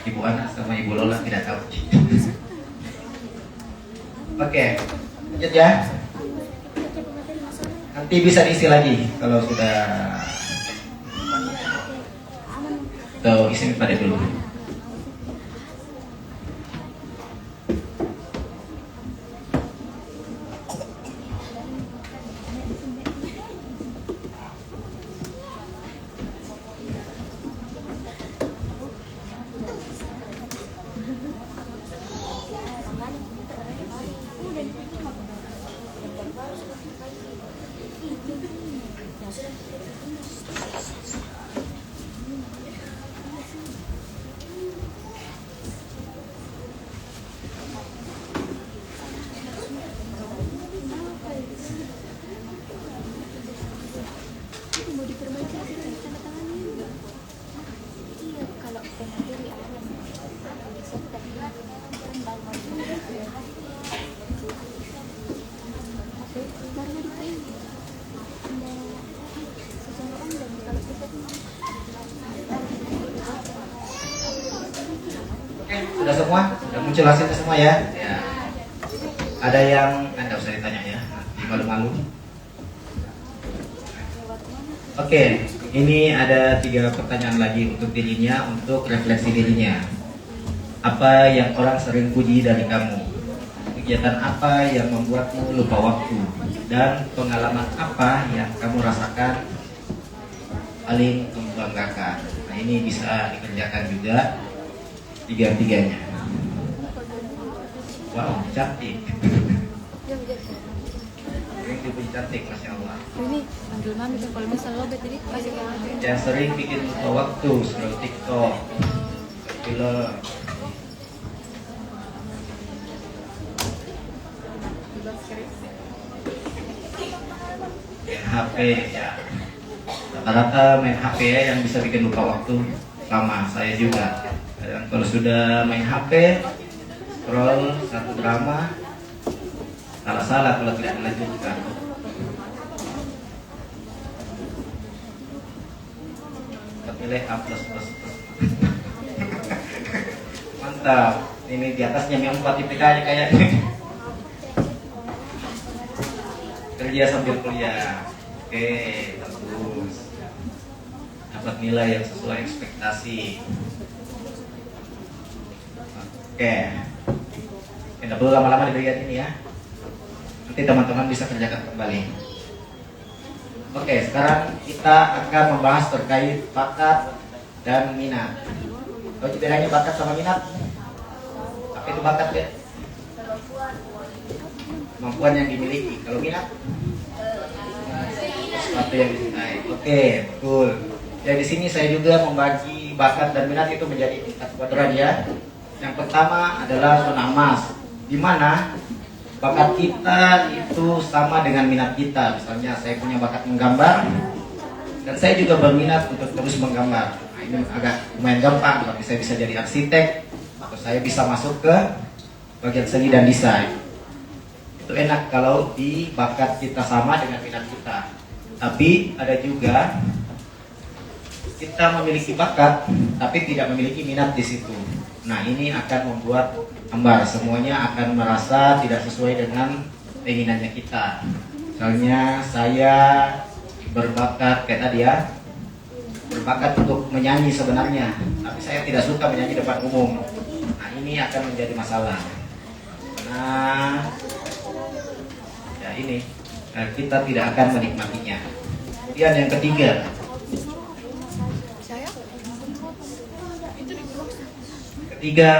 [SPEAKER 6] Ibu Ana sama Ibu Lola tidak tahu. Oke, lanjut ya. Nanti bisa diisi lagi kalau sudah. Tuh, isi pada dulu. Sudah semua? Sudah muncul hasilnya semua ya? Ya. Ada yang Anda usah ditanya ya, nanti malu-malu. Oke, ini ada 3 pertanyaan lagi untuk dirinya, untuk refleksi dirinya. Apa yang orang sering puji dari kamu? Kegiatan apa yang membuatmu lupa waktu? Dan pengalaman apa yang kamu rasakan paling membanggakan? Nah, ini bisa dikerjakan juga 3-3-nya. Wow, cantik. Sering dipuji cantik, Masya Allah.
[SPEAKER 2] Ini panggil mami kan kalau misal lobet jadi pasti kan.
[SPEAKER 6] Yang sering bikin lupa waktu, scroll TikTok, film. Main HP ya. Rata-rata main HP ya yang bisa bikin lupa waktu. Sama saya juga. Dan kalau sudah main HP, scroll satu drama, salah-salah kalau tidak dilanjutkan. Nilai A++. Mantap. Ini di atasnya yang 4 IPK-nya kayaknya. Kerja sambil kuliah. Oke, bagus. Dapat nilai yang sesuai ekspektasi. Oke. Tidak perlu lama-lama di bagian ini ya. Nanti teman-teman bisa kerjakan kembali. Oke, sekarang kita akan membahas terkait bakat dan minat. Tahu bedanya bakat sama minat? Apa itu bakat ya? Kemampuan yang dimiliki. Kalau minat? Sesuatu yang disukai. Oke, betul. Jadi di sini saya juga membagi bakat dan minat itu menjadi 4 kuadran ya. Yang pertama adalah zona emas, di mana bakat kita itu sama dengan minat kita. Misalnya saya punya bakat menggambar dan saya juga berminat untuk terus menggambar. Nah, ini agak lumayan gampang, tapi saya bisa jadi arsitek atau saya bisa masuk ke bagian seni dan desain. Itu enak kalau di bakat kita sama dengan minat kita. Tapi ada juga kita memiliki bakat tapi tidak memiliki minat di situ. Nah, ini akan membuat hambar, semuanya akan merasa tidak sesuai dengan keinginannya kita. Misalnya saya berbakat kayak tadi ya, berbakat untuk menyanyi sebenarnya, tapi saya tidak suka menyanyi depan umum. Nah, ini akan menjadi masalah. Nah, ya ini kita tidak akan menikmatinya. Kemudian yang ketiga,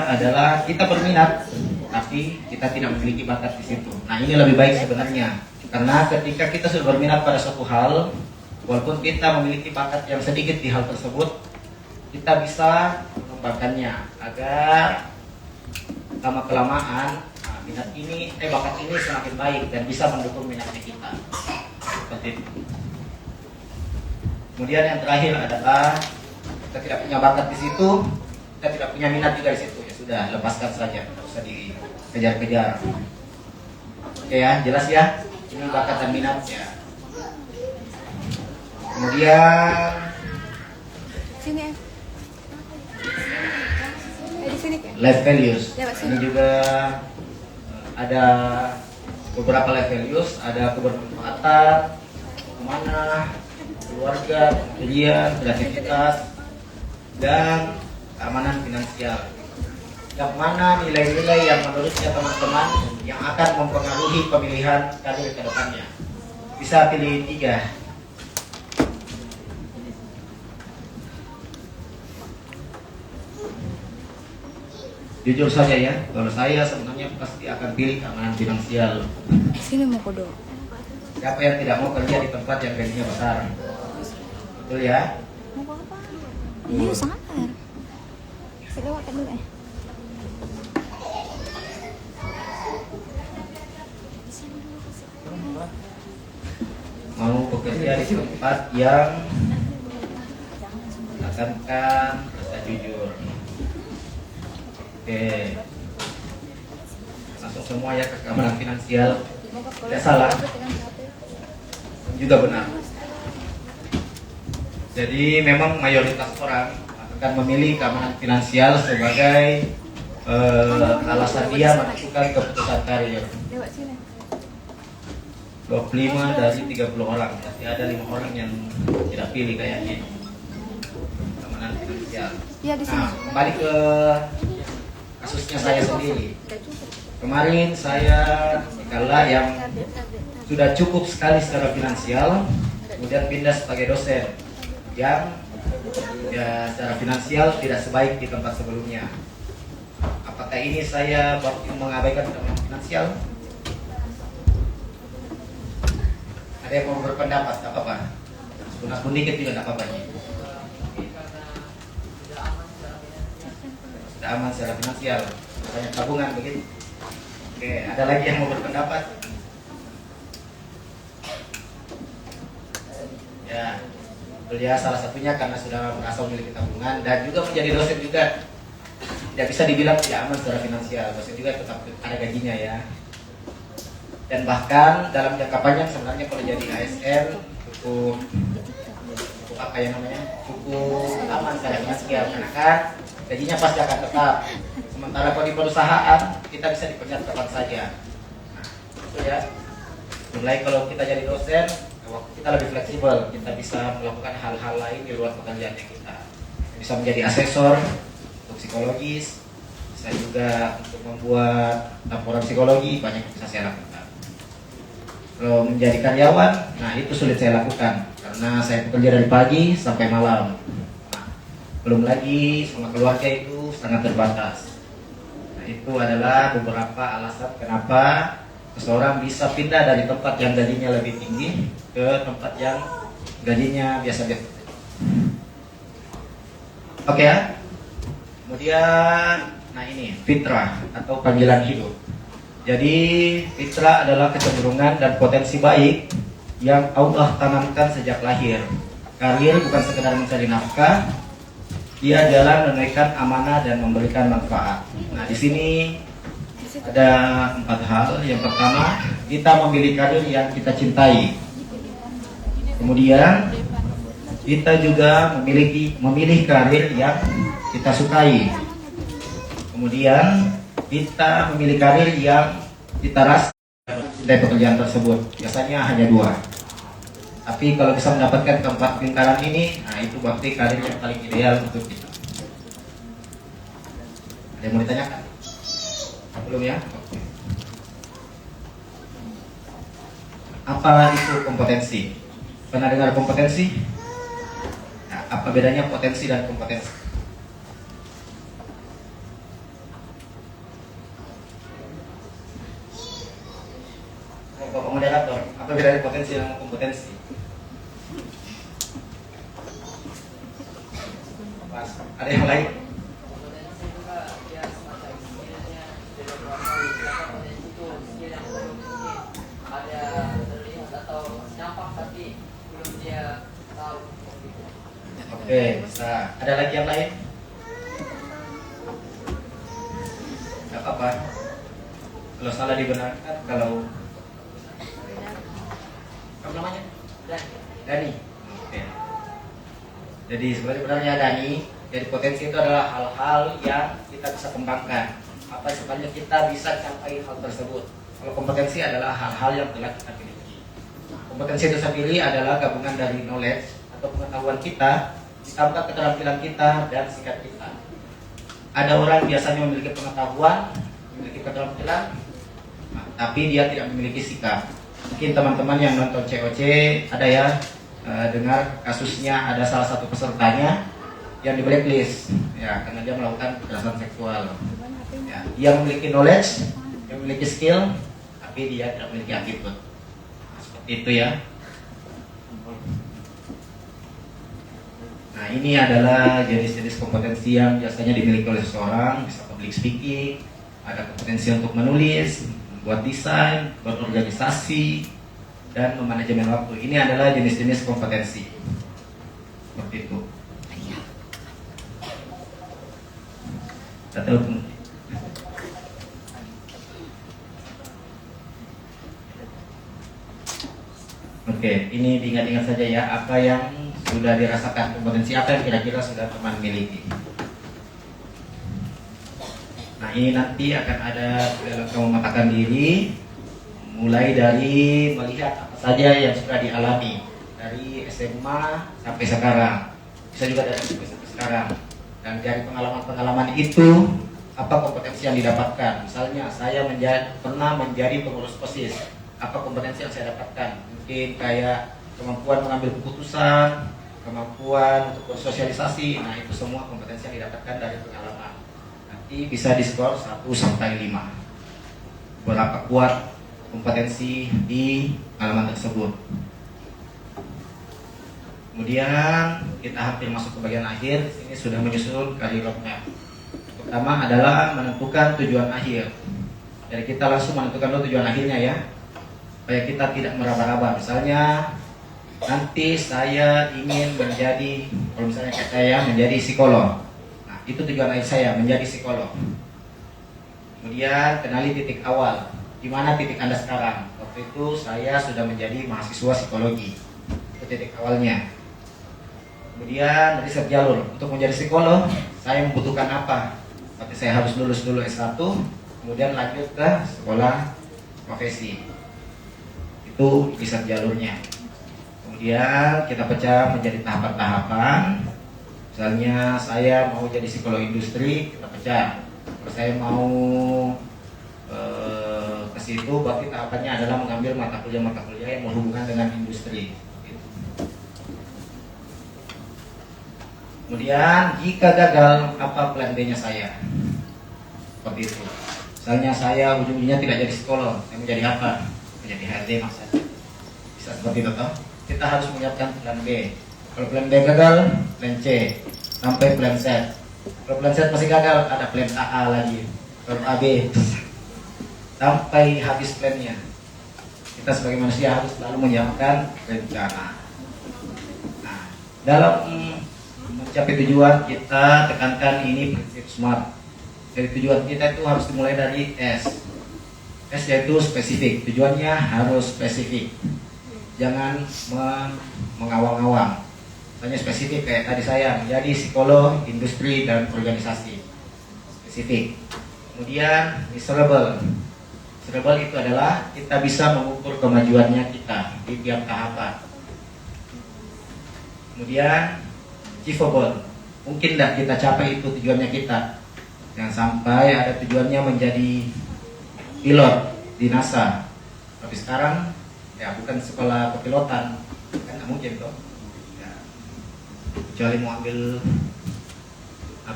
[SPEAKER 6] adalah kita berminat tapi kita tidak memiliki bakat di situ. Nah, ini lebih baik sebenarnya, karena ketika kita sudah berminat pada suatu hal, walaupun kita memiliki bakat yang sedikit di hal tersebut, kita bisa mengembangkannya agar lama kelamaan bakat ini semakin baik dan bisa mendukung minatnya kita. Seperti itu. Kemudian yang terakhir adalah kita tidak punya bakat di situ, kita tidak punya minat juga di situ, ya sudah, lepaskan saja, tidak usah dikejar-kejar. Oke ya, jelas ya, ini bakat dan minat ya. Kemudian
[SPEAKER 2] Sini di sini kan?
[SPEAKER 6] life values.
[SPEAKER 2] Ya, Pak, sini.
[SPEAKER 6] Ini juga ada beberapa life values, ada kebermanfaatan, amanah, keluarga, kemudian kreativitas, dan keamanan finansial. Yang mana nilai-nilai yang menurutnya teman-teman yang akan mempengaruhi pemilihan karir ke depannya. Bisa pilih 3. Jujur saja ya, kalau saya sebenarnya pasti akan pilih keamanan finansial.
[SPEAKER 2] Sini mau kodo.
[SPEAKER 6] Siapa yang tidak mau kerja di tempat yang gajinya besar? Betul ya?
[SPEAKER 2] Mau apa? Ini sangat. Saya lewatkan dulu
[SPEAKER 6] Mau bekerja di tempat yang menekankan rasa jujur. Oke, langsung semua ya ke keamanan finansial. Tidak salah, juga benar. Jadi memang mayoritas orang akan memilih keamanan finansial sebagai alasan dia menentukan keputusan karir.
[SPEAKER 2] Lewat sini.
[SPEAKER 6] 25 dari 30 orang, pasti ada 5 orang yang tidak pilih kayaknya keamanan finansial.
[SPEAKER 2] Iya, di sini.
[SPEAKER 6] Nah, kembali ke kasusnya saya sendiri. Kemarin saya dikala yang sudah cukup sekali secara finansial, kemudian pindah sebagai dosen yang ya secara finansial tidak sebaik di tempat sebelumnya. Apakah ini saya mengabaikan keamanan finansial? Ada yang mau berpendapat? Tidak apa-apa. Pun dikit juga tidak apa-apa. Sudah aman secara finansial, banyak tabungan begitu. Oke, ada lagi yang mau berpendapat? Ya, betul ya, salah satunya karena sudah merasa memiliki tabungan dan juga menjadi dosen juga tidak bisa dibilang tidak aman secara finansial. Dosen juga tetap ada gajinya ya. Dan bahkan dalam jangka panjang sebenarnya kalau jadi ASN cukup apa ya namanya, cukup aman secara finansial karena kan gajinya pasti akan tetap. Sementara kalau di perusahaan kita bisa dipecat kapan saja. Nah, itu ya. Mulai kalau kita jadi dosen, kita lebih fleksibel, kita bisa melakukan hal-hal lain di luar pekerjaannya kita. Bisa menjadi asesor untuk psikologis, bisa bisa juga untuk membuat laporan psikologi, banyak yang bisa saya lakukan. Kalau menjadi karyawan, nah itu sulit saya lakukan karena saya bekerja dari pagi sampai malam. Nah, belum lagi sama keluarga itu sangat terbatas. Nah, itu adalah beberapa alasan kenapa seseorang bisa pindah dari tempat yang gajinya lebih tinggi ke tempat yang gajinya biasa-biasa. Oke ya. Kemudian, nah ini fitrah atau panggilan hidup. Jadi fitrah adalah kecenderungan dan potensi baik yang Allah tanamkan sejak lahir. Karir bukan sekedar mencari nafkah, dia jalan menunaikan amanah dan memberikan manfaat. Nah di sini ada 4 hal. Yang pertama, kita memilih karir yang kita cintai. Kemudian kita juga memilih karir yang kita sukai. Kemudian kita memilih karir yang kita rasa mencintai pekerjaan tersebut. Biasanya hanya 2. Tapi kalau bisa mendapatkan keempat lingkaran ini, nah itu berarti karir yang paling ideal untuk kita. Ada yang mau ditanyakan? Belum ya? Oke. Apa itu kompetensi? Pernah dengar kompetensi? Nah, apa bedanya potensi dan kompetensi? Bapak moderator, apa bedanya potensi dan kompetensi? Ada yang lain? Oke, bisa. Ada lagi yang lain? Gak apa-apa. Kalau salah dibenarkan, kalau apa namanya? Dani. Oke. Jadi sebenarnya Dani, jadi potensi itu adalah hal-hal yang kita bisa kembangkan. Apa sebenarnya kita bisa capai hal tersebut. Kalau kompetensi adalah hal-hal yang telah kita miliki. Kompetensi itu sendiri adalah gabungan dari knowledge atau pengetahuan kita ditambah keterampilan kita dan sikap kita. Ada orang biasanya memiliki pengetahuan, memiliki keterampilan, tapi dia tidak memiliki sikap. Mungkin teman-teman yang nonton COC ada ya dengar kasusnya, ada salah satu pesertanya yang di blacklist ya karena dia melakukan kekerasan seksual. Ya, dia memiliki knowledge, dia memiliki skill, tapi dia tidak memiliki attitude. Nah, seperti itu ya. Nah ini adalah jenis-jenis kompetensi yang biasanya dimiliki oleh seseorang. Bisa public speaking, ada kompetensi untuk menulis, membuat desain, berorganisasi, dan memanajemen waktu. Ini adalah jenis-jenis kompetensi. Seperti itu. Kita telepon. Oke, ini diingat-ingat saja ya apa yang sudah dirasakan, kompetensi apa yang kira-kira sudah teman miliki. Nah ini nanti akan ada kamu memetakan diri, mulai dari melihat apa saja yang sudah dialami dari SMA sampai sekarang, bisa juga dari SMP sampai sekarang, dan dari pengalaman-pengalaman itu apa kompetensi yang didapatkan. Misalnya saya pernah menjadi pengurus OSIS, apa kompetensi yang saya dapatkan? Mungkin kayak kemampuan mengambil keputusan, kemampuan untuk bersosialisasi. Nah itu semua kompetensi yang didapatkan dari pengalaman. Nanti bisa diskor 1 sampai 5. Berapa kuat kompetensi di pengalaman tersebut. Kemudian kita hampir masuk ke bagian akhir. Ini sudah menyusun career roadmap. Pertama adalah menentukan tujuan akhir. Jadi kita langsung menentukan dulu tujuan akhirnya ya, supaya kita tidak meraba-raba. Misalnya nanti saya ingin menjadi, kalau misalnya kayak saya menjadi psikolog. Nah itu tujuan akhir saya, menjadi psikolog. Kemudian kenali titik awal. Di mana titik Anda sekarang? Waktu itu saya sudah menjadi mahasiswa psikologi. Itu titik awalnya. Kemudian riset jalur. Untuk menjadi psikolog, saya membutuhkan apa? Berarti saya harus lulus dulu S1, kemudian lanjut ke sekolah profesi. Itu riset jalurnya. Kemudian kita pecah menjadi tahapan-tahapan. Misalnya saya mau jadi psikolog industri, kita pecah. Kalau saya mau ke situ, berarti tahapannya adalah mengambil mata kuliah yang berhubungan dengan industri. Gitu. Kemudian jika gagal, apa plan B-nya saya? Seperti itu. Misalnya saya ujung-ujungnya tidak jadi psikolog, saya mau jadi apa? Menjadi HRD maksudnya. Bisa seperti itu toh? Kita harus menyiapkan plan B. Kalau plan B gagal, plan C sampai plan Z. Kalau plan Z masih gagal, ada plan AA lagi, plan AB sampai habis plannya. Kita sebagai manusia harus selalu menyiapkan rencana. Nah, dalam mencapai tujuan kita tekankan ini prinsip SMART. Dari tujuan kita itu harus dimulai dari S. S yaitu spesifik. Tujuannya harus spesifik. Jangan mengawang-awang. Misalnya spesifik kayak tadi saya menjadi psikolog, industri dan organisasi. Spesifik. Kemudian measurable. Measurable itu adalah kita bisa mengukur kemajuannya kita di tiap tahapan. Kemudian achievable. Mungkin tidak kita capai itu tujuannya kita. Jangan sampai ada tujuannya menjadi pilot di NASA. Tapi sekarang ya bukan sekolah kepilotan, kan nggak mungkin toh. Ya, kecuali mau ambil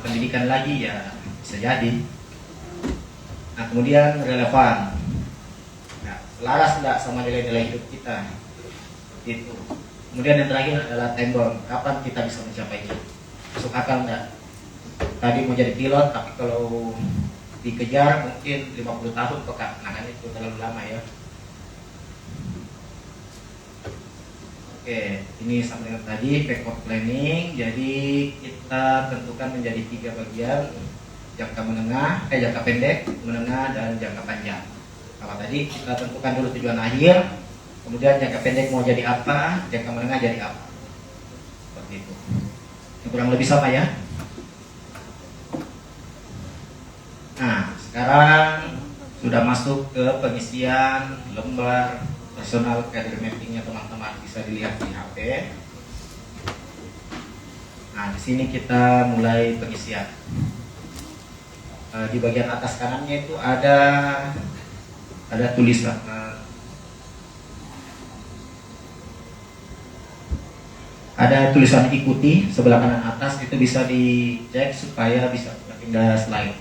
[SPEAKER 6] pendidikan lagi ya bisa jadi. Nah kemudian relevan. Nah, selaras tidak sama nilai-nilai hidup kita. Itu. Kemudian yang terakhir adalah time bound. Kapan kita bisa mencapainya? Masuk akal enggak? Tadi mau jadi pilot, tapi kalau dikejar mungkin 50 tahun kok Kak. Nah kan itu terlalu lama ya. Oke, ini sama dengan tadi backward planning. Jadi kita tentukan menjadi 3 bagian. Jangka menengah, jangka pendek, menengah, dan jangka panjang. Kalau tadi kita tentukan dulu tujuan akhir, kemudian jangka pendek mau jadi apa, jangka menengah jadi apa. Seperti itu. Ini kurang lebih sama ya. Nah, sekarang sudah masuk ke pengisian lembar personal career mappingnya teman-teman, bisa dilihat di HP. Nah, di sini kita mulai pengisian. Di bagian atas kanannya itu ada tulisan ada tulisan ikuti sebelah kanan atas, itu bisa dicek supaya bisa pindah slide.